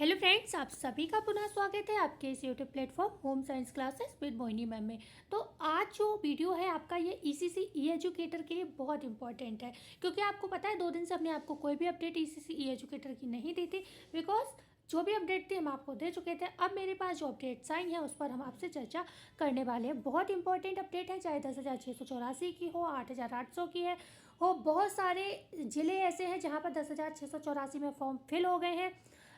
Hello friends, आप सभी का पुनः स्वागत है आपके इस YouTube platform home science classes with Mohini ma'am में। तो आज जो वीडियो है आपका ये ईसीसी ई एजुकेटर के लिए बहुत इंपॉर्टेंट है, क्योंकि आपको पता है 2 दिन से हमने आपको कोई भी अपडेट ईसीसी ई एजुकेटर की नहीं दी थी। बिकॉज जो भी अपडेट थी हम आपको दे चुके थे। अब मेरे पास जो अपडेट्स आई हैं उस पर हम आपसे चर्चा करने वाले हैं। बहुत इंपॉर्टेंट अपडेट है, चाहे 10,684 की हो, 8,800 की है हो। बहुत सारे ज़िले ऐसे हैं जहाँ पर 10,684 में फॉर्म फिल हो गए हैं,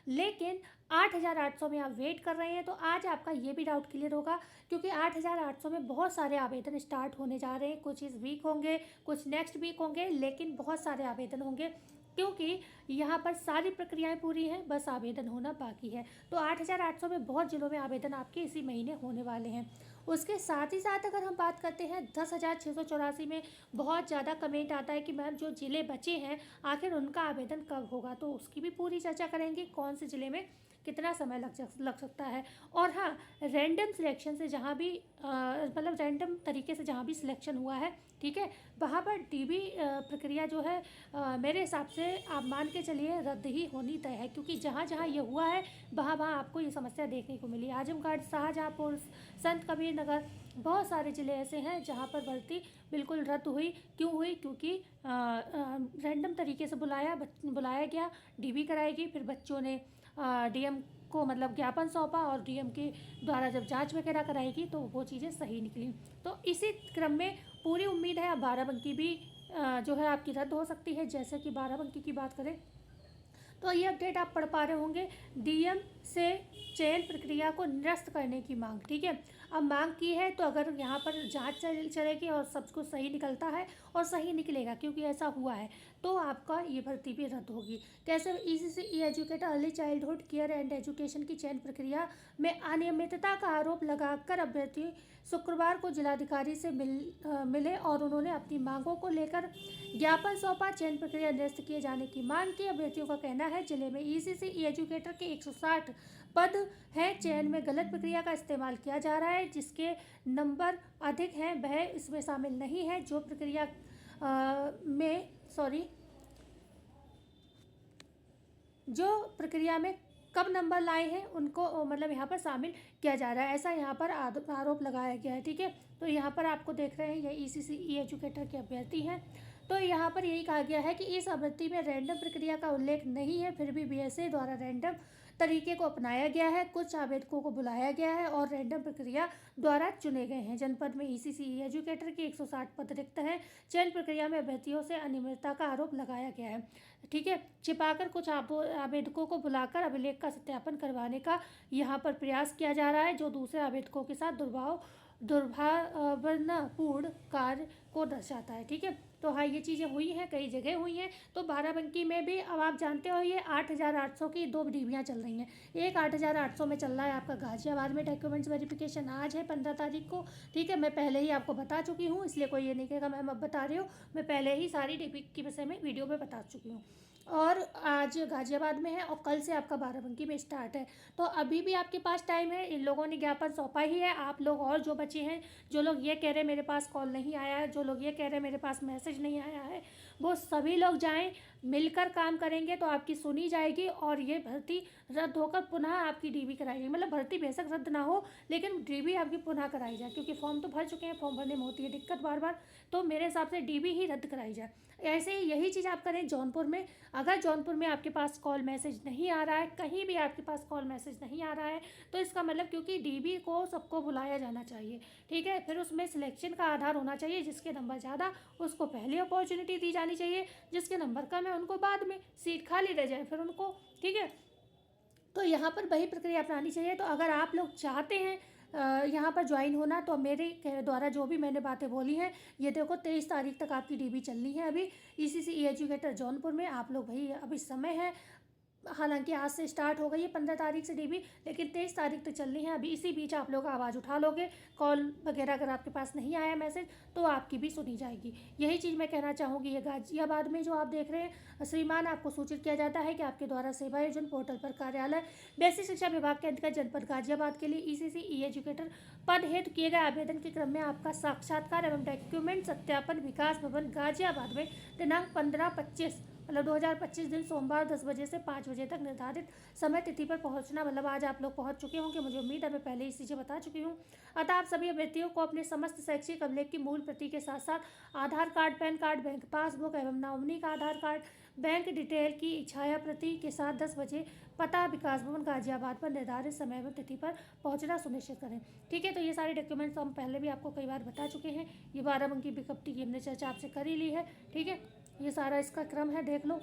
लेकिन 8,800 में आप वेट कर रहे हैं। तो आज आपका ये भी डाउट क्लियर होगा, क्योंकि 8,800 में बहुत सारे आवेदन स्टार्ट होने जा रहे हैं। कुछ इस वीक होंगे, कुछ नेक्स्ट वीक होंगे, लेकिन बहुत सारे आवेदन होंगे, क्योंकि यहाँ पर सारी प्रक्रियाएं पूरी हैं, बस आवेदन होना बाकी है। तो 8,800 में बहुत जिलों में आवेदन आपके इसी महीने होने वाले हैं। उसके साथ ही साथ अगर हम बात करते हैं 10,684 में, बहुत ज़्यादा कमेंट आता है कि मैम जो ज़िले बचे हैं आखिर उनका आवेदन कब होगा, तो उसकी भी पूरी चर्चा करेंगे। कौन से ज़िले में कितना समय लग सकता है। और हाँ, रैंडम सिलेक्शन से जहाँ भी मतलब रैंडम तरीके से जहाँ भी सिलेक्शन हुआ है, ठीक है, वहाँ पर डीबी प्रक्रिया जो है मेरे हिसाब से आप मान के चलिए रद्द ही होनी तय है, क्योंकि जहाँ जहाँ ये हुआ है वहाँ वहाँ आपको ये समस्या देखने को मिली। आजमगढ़, शाहजहाँपुर, संत कबीर नगर, बहुत सारे ज़िले ऐसे हैं जहाँ पर भर्ती बिल्कुल रद्द हुई। क्यों हुई? क्योंकि रैंडम तरीके से बुलाया गया, डीबी कराएगी, फिर बच्चों ने डीएम को मतलब ज्ञापन सौंपा और डीएम के द्वारा जब जांच वगैरह कराएगी तो वो चीज़ें सही निकली। तो इसी क्रम में पूरी उम्मीद है अब बाराबंकी भी जो है आपकी रद्द हो सकती है। जैसे कि बाराबंकी की बात करें तो ये अपडेट आप पढ़ पा रहे होंगे, डीएम से चयन प्रक्रिया को निरस्त करने की मांग। ठीक है, अब मांग की है तो अगर यहाँ पर जांच चलेगी और सब कुछ सही निकलता है, और सही निकलेगा क्योंकि ऐसा हुआ है, तो आपका ये भर्ती भी रद्द होगी। कैसे? ECC E educator early childhood care and education की चयन प्रक्रिया में अनियमितता का आरोप लगाकर अभ्यर्थी शुक्रवार को जिलाधिकारी से मिले और उन्होंने अपनी मांगों को लेकर ज्ञापन सौंपा। चयन प्रक्रिया निरस्त किए जाने की मांग की। अभ्यर्थियों का कहना है जिले में ईसीसी ई एजुकेटर के 160 पद हैं, चयन में गलत प्रक्रिया का इस्तेमाल किया जा रहा है, जिसके नंबर अधिक हैं वह इसमें शामिल नहीं है। जो प्रक्रिया में कब नंबर लाए हैं उनको मतलब यहाँ पर शामिल किया जा रहा है, ऐसा यहाँ पर आरोप लगाया गया है। ठीक है, तो यहाँ पर आपको देख रहे हैं ये ईसीसी ई एजुकेटर के अभ्यर्थी हैं। तो यहाँ पर यही कहा गया है कि इस अभ्यर्थी में रैंडम प्रक्रिया का उल्लेख नहीं है, फिर भी बीएसए द्वारा रैंडम तरीके को अपनाया गया है। कुछ आवेदकों को बुलाया गया है और रैंडम प्रक्रिया द्वारा चुने गए हैं। जनपद में ईसीसी ई एजुकेटर के 160 पद रिक्त हैं। चयन प्रक्रिया में अभ्यर्थियों से अनियमितता का आरोप लगाया गया है। ठीक है, छिपाकर कुछ आवेदकों को बुलाकर अभिलेख का सत्यापन करवाने का यहाँ पर प्रयास किया जा रहा है, जो दूसरे आवेदकों के साथ दुर्भावनापूर्ण कार्य को दर्शाता है। ठीक है, तो हाँ, ये चीज़ें हुई हैं, कई जगह हुई हैं। तो बाराबंकी में भी अब आप जानते हो ये 8,800 की 2 डीबियाँ चल रही हैं। एक 8,800 में चल रहा है आपका गाजियाबाद में डॉक्यूमेंट्स वेरिफिकेशन, आज है 15 तारीख को। ठीक है, मैं पहले ही आपको बता चुकी हूँ, इसलिए कोई ये नहीं कहेगा मैम अब बता रही हूँ। मैं पहले ही सारी डीबी के विषय में वीडियो में बता चुकी हूँ। और आज गाजियाबाद में है और कल से आपका बाराबंकी में स्टार्ट है। तो अभी भी आपके पास टाइम है, इन लोगों ने ज्ञापन सौंपा ही है। आप लोग और जो बचे हैं, जो लोग ये कह रहे हैं मेरे पास कॉल नहीं आया है, जो लोग ये कह रहे हैं मेरे पास मैसेज नहीं आया है, वो सभी लोग जाएं, मिलकर काम करेंगे तो आपकी सुनी जाएगी और ये भर्ती रद्द होकर पुनः आपकी डीबी कराई जाएगी। मतलब भर्ती बेशक रद्द ना हो, लेकिन डीबी आपकी पुनः कराई जाए, क्योंकि फॉर्म तो भर चुके हैं, फॉर्म भरने में होती है दिक्कत बार बार। तो मेरे हिसाब से डीबी ही रद्द कराई जाए। ऐसे ही यही चीज़ आप करें जौनपुर में। अगर जौनपुर में आपके पास कॉल मैसेज नहीं आ रहा है, कहीं भी आपके पास कॉल मैसेज नहीं आ रहा है, तो इसका मतलब क्योंकि डीबी को सबको बुलाया जाना चाहिए। ठीक है, फिर उसमें सिलेक्शन का आधार होना चाहिए, जिसके नंबर ज़्यादा उसको पहले अपॉर्चुनिटी दी जानी चाहिए, जिसके नंबर कम है उनको बाद में, सीट खाली रह जाए फिर उनको। ठीक है, तो यहाँ पर वही प्रक्रिया अपनानी चाहिए। तो अगर आप लोग चाहते हैं यहाँ पर ज्वाइन होना, तो मेरे द्वारा जो भी मैंने बातें बोली हैं, ये देखो 23 तारीख तक आपकी डीबी चलनी है। अभी ईसीसी ई एजुकेटर जौनपुर में आप लोग भाई अभी समय है, हालांकि आज से स्टार्ट हो गई है 15 तारीख से डीबी, लेकिन 23 तारीख तक चलनी है। अभी इसी बीच आप लोग आवाज़ उठा लोगे, कॉल वगैरह अगर आपके पास नहीं आया मैसेज तो आपकी भी सुनी जाएगी। यही चीज़ मैं कहना चाहूँगी। ये गाजियाबाद में जो आप देख रहे हैं श्रीमान, आपको सूचित किया जाता है कि आपके द्वारा सेवा आयोजन पोर्टल पर कार्यालय बेसिक शिक्षा विभाग के अंतर्गत जनपद गाजियाबाद के लिए ईसीसी ई एजुकेटर पद हेतु किए गए आवेदन के क्रम में आपका साक्षात्कार एवं डॉक्यूमेंट सत्यापन विकास भवन गाजियाबाद में दिनांक 15/25 मतलब 2025 दिन सोमवार 10 बजे से 5 बजे तक निर्धारित समय तिथि पर पहुंचना। मतलब आज आप लोग पहुंच चुके होंगे, मुझे उम्मीद है, मैं पहले ही चीज़ें बता चुकी हूँ। अतः आप सभी अभ्यर्थियों को अपने समस्त शैक्षिक अभिलेख की मूल प्रति के साथ साथ Aadhaar card, PAN card, bank passbook एवं नॉमिनी का आधार कार्ड, बैंक डिटेल की छाया प्रति के साथ 10 बजे पता विकास भवन गाजियाबाद पर निर्धारित समय एवं तिथि पर पहुंचना सुनिश्चित करें। ठीक है, तो ये सारे डॉक्यूमेंट्स हम पहले भी आपको कई बार बता चुके हैं। ये 12 अंक की विज्ञप्ति की हमने चर्चा आपसे कर ही ली है। ठीक है, ये सारा इसका क्रम है, देख लो।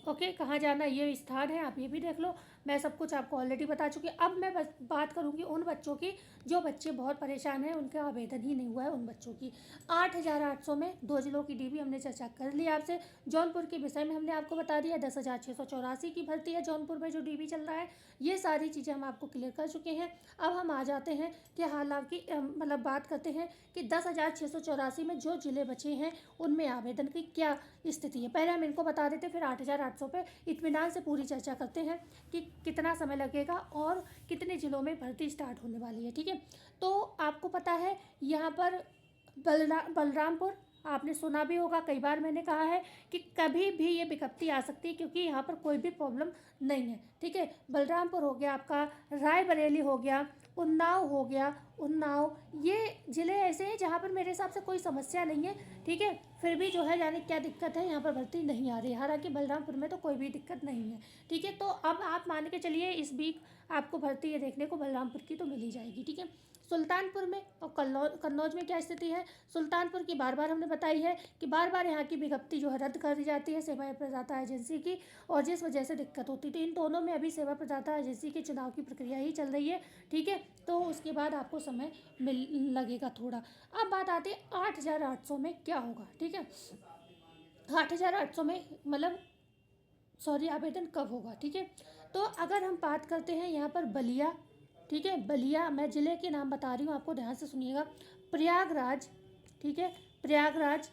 ओके, कहाँ जाना, ये स्थान है, आप ये भी देख लो। मैं सब कुछ आपको ऑलरेडी बता चुकी। अब मैं बस बात करूँगी उन बच्चों की जो बच्चे बहुत परेशान हैं, उनका आवेदन ही नहीं हुआ है उन बच्चों की। 8,800 में 2 जिलों की डीबी हमने चर्चा कर ली आपसे। जौनपुर के विषय में हमने आपको बता दिया 10,684 की भर्ती है जौनपुर में जो डीबी चल रहा है। ये सारी चीज़ें हम आपको क्लियर कर चुके हैं। अब हम आ जाते हैं कि हालांकि मतलब बात करते हैं कि 10,684 में जो ज़िले बचे हैं उनमें आवेदन की क्या स्थिति है। पहले हम इनको बता देते हैं, फिर 8,800 पे इत्मीनान से पूरी चर्चा करते हैं कि कितना समय लगेगा और कितने ज़िलों में भर्ती स्टार्ट होने वाली है। ठीक है, तो आपको पता है यहाँ पर बलरामपुर, आपने सुना भी होगा, कई बार मैंने कहा है कि कभी भी ये विज्ञप्ति आ सकती है क्योंकि यहाँ पर कोई भी प्रॉब्लम नहीं है। ठीक है, बलरामपुर हो गया आपका, रायबरेली हो गया, उन्नाव हो गया, उन्नाव, ये ज़िले ऐसे हैं जहाँ पर मेरे हिसाब से कोई समस्या नहीं है। ठीक है, फिर भी जो है यानी क्या दिक्कत है, यहाँ पर भर्ती नहीं आ रही है। हालांकि बलरामपुर में तो कोई भी दिक्कत नहीं है। ठीक है, तो अब आप मान के चलिए इस वीक आपको भर्ती है देखने को बलरामपुर की तो मिल ही जाएगी। ठीक है, सुल्तानपुर में और कन्नौज में क्या स्थिति है। सुल्तानपुर की बार बार हमने बताई है कि बार बार यहाँ की विज्ञप्ति जो है रद्द कर दी जाती है सेवा प्रदाता एजेंसी की, और जिस वजह से दिक्कत होती थी। इन दोनों में अभी सेवा प्रदाता एजेंसी के चुनाव की प्रक्रिया ही चल रही है। ठीक है, तो उसके बाद आपको समय मिल लगेगा थोड़ा। अब बात आती है 8,800 में क्या होगा। ठीक है, 8,800 में मतलब सॉरी आवेदन कब होगा। ठीक है, तो अगर हम बात करते हैं यहाँ पर बलिया, ठीक है, बलिया, मैं ज़िले के नाम बता रही हूँ, आपको ध्यान से सुनिएगा। प्रयागराज, ठीक है, प्रयागराज,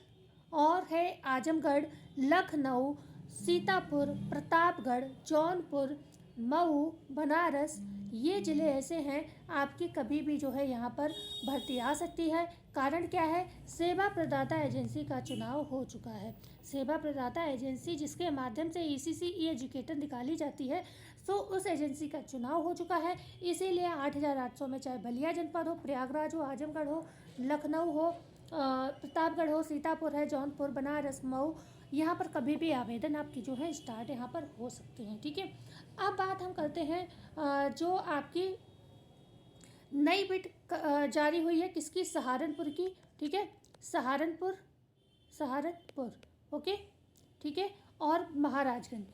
और है आजमगढ़, लखनऊ, सीतापुर, प्रतापगढ़, जौनपुर, मऊ, बनारस, ये ज़िले ऐसे हैं आपकी कभी भी जो है यहाँ पर भर्ती आ सकती है। कारण क्या है, सेवा प्रदाता एजेंसी का चुनाव हो चुका है। सेवा प्रदाता एजेंसी जिसके माध्यम से ईसीसी ई एजुकेटर निकाली जाती है, सो उस एजेंसी का चुनाव हो चुका है। इसीलिए 8,800 में चाहे बलिया जनपद हो, प्रयागराज हो, आजमगढ़ हो, लखनऊ हो, प्रतापगढ़ हो, सीतापुर है, जौनपुर, बनारस, मऊ, यहाँ पर कभी भी आवेदन आपकी जो है स्टार्ट यहाँ पर हो सकते हैं। ठीक है, अब बात हम करते हैं जो आपकी नई बिट जारी हुई है किसकी, सहारनपुर की। ठीक है, सहारनपुर, सहारनपुर, ओके, ठीक है, और महाराजगंज,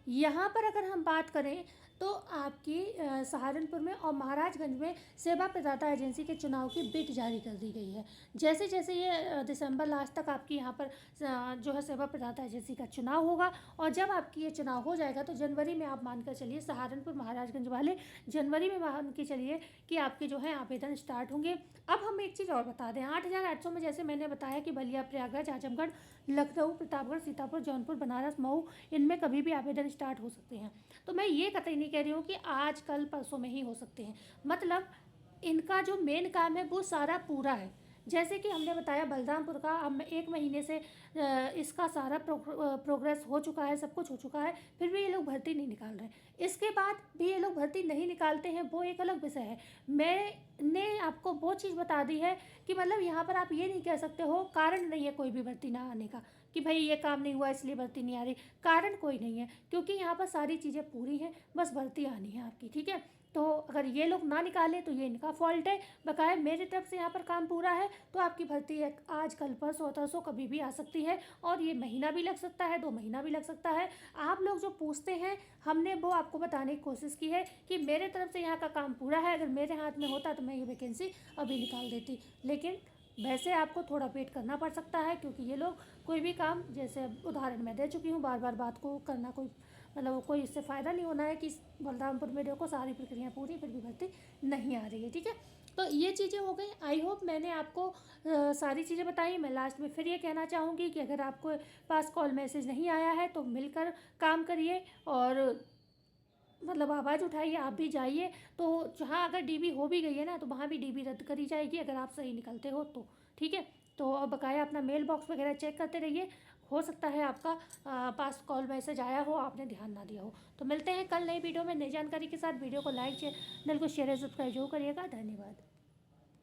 यहाँ पर अगर हम बात करें तो आपकी सहारनपुर में और महाराजगंज में सेवा प्रदाता एजेंसी के चुनाव की बिट जारी कर दी गई है। जैसे जैसे ये दिसंबर लास्ट तक आपकी यहाँ पर जो है सेवा प्रदाता एजेंसी का चुनाव होगा, और जब आपकी ये चुनाव हो जाएगा तो जनवरी में आप मान कर चलिए, सहारनपुर महाराजगंज वाले जनवरी में मान के चलिए कि आपके जो है आवेदन स्टार्ट होंगे। अब हम एक चीज़ और बता दें, 8,800 में जैसे मैंने बताया कि बलिया, प्रयागराज, आजमगढ़, लखनऊ, प्रतापगढ़, सीतापुर, जौनपुर, बनारस, मऊ, इनमें कभी भी आवेदन स्टार्ट हो सकते हैं। तो मैं ये कतई नहीं कह रही हूँ कि आज कल परसों में ही हो सकते हैं, मतलब इनका जो मेन काम है वो सारा पूरा है। जैसे कि हमने बताया बलरामपुर का अब 1 महीने से इसका सारा प्रोग्रेस हो चुका है, सब कुछ हो चुका है, फिर भी ये लोग भर्ती नहीं निकाल रहे हैं। इसके बाद भी ये लोग भर्ती नहीं निकालते हैं, वो एक अलग विषय है। मैंने आपको वो चीज़ बता दी है कि मतलब यहाँ पर आप ये नहीं कह सकते हो कारण नहीं है कोई भी भर्ती ना आने का, कि भाई ये काम नहीं हुआ इसलिए भर्ती नहीं आ रही। कारण कोई नहीं है, क्योंकि यहाँ पर सारी चीज़ें पूरी हैं, बस भर्ती आनी है आपकी। ठीक है, तो अगर ये लोग ना निकालें तो ये इनका फॉल्ट है। बकाया मेरी तरफ से यहाँ पर काम पूरा है, तो आपकी भर्ती आज कल परसों तरसों कभी भी आ सकती है, और ये महीना भी लग सकता है, 2 महीना भी लग सकता है। आप लोग जो पूछते हैं हमने वो आपको बताने की कोशिश की है कि मेरे तरफ से यहाँ का काम पूरा है। अगर मेरे हाथ में होता तो मैं ये वैकेंसी अभी निकाल देती, लेकिन वैसे आपको थोड़ा वेट करना पड़ सकता है, क्योंकि ये लोग कोई भी काम, जैसे उदाहरण मैं दे चुकी हूँ, बार बार बात को करना कोई मतलब कोई इससे फ़ायदा नहीं होना है कि बलरामपुर में देखो सारी प्रक्रिया पूरी फिर भी भर्ती नहीं आ रही है। ठीक है, तो ये चीज़ें हो गई। आई होप मैंने आपको सारी चीज़ें बताई। मैं लास्ट में फिर ये कहना चाहूँगी कि अगर आपको पास कॉल मैसेज नहीं आया है तो मिलकर काम करिए, और मतलब आवाज़ उठाइए, आप भी जाइए। तो जहाँ अगर डीबी हो भी गई है ना, तो वहाँ भी डीबी रद्द करी जाएगी अगर आप सही निकलते हो तो। ठीक है, तो बकाया अपना मेल बॉक्स वगैरह चेक करते रहिए, हो सकता है आपका पास कॉल मैसेज आया हो, आपने ध्यान ना दिया हो। तो मिलते हैं कल नई वीडियो में नई जानकारी के साथ। वीडियो को लाइक, चैनल को शेयर और सब्सक्राइब जरूर करिएगा। धन्यवाद।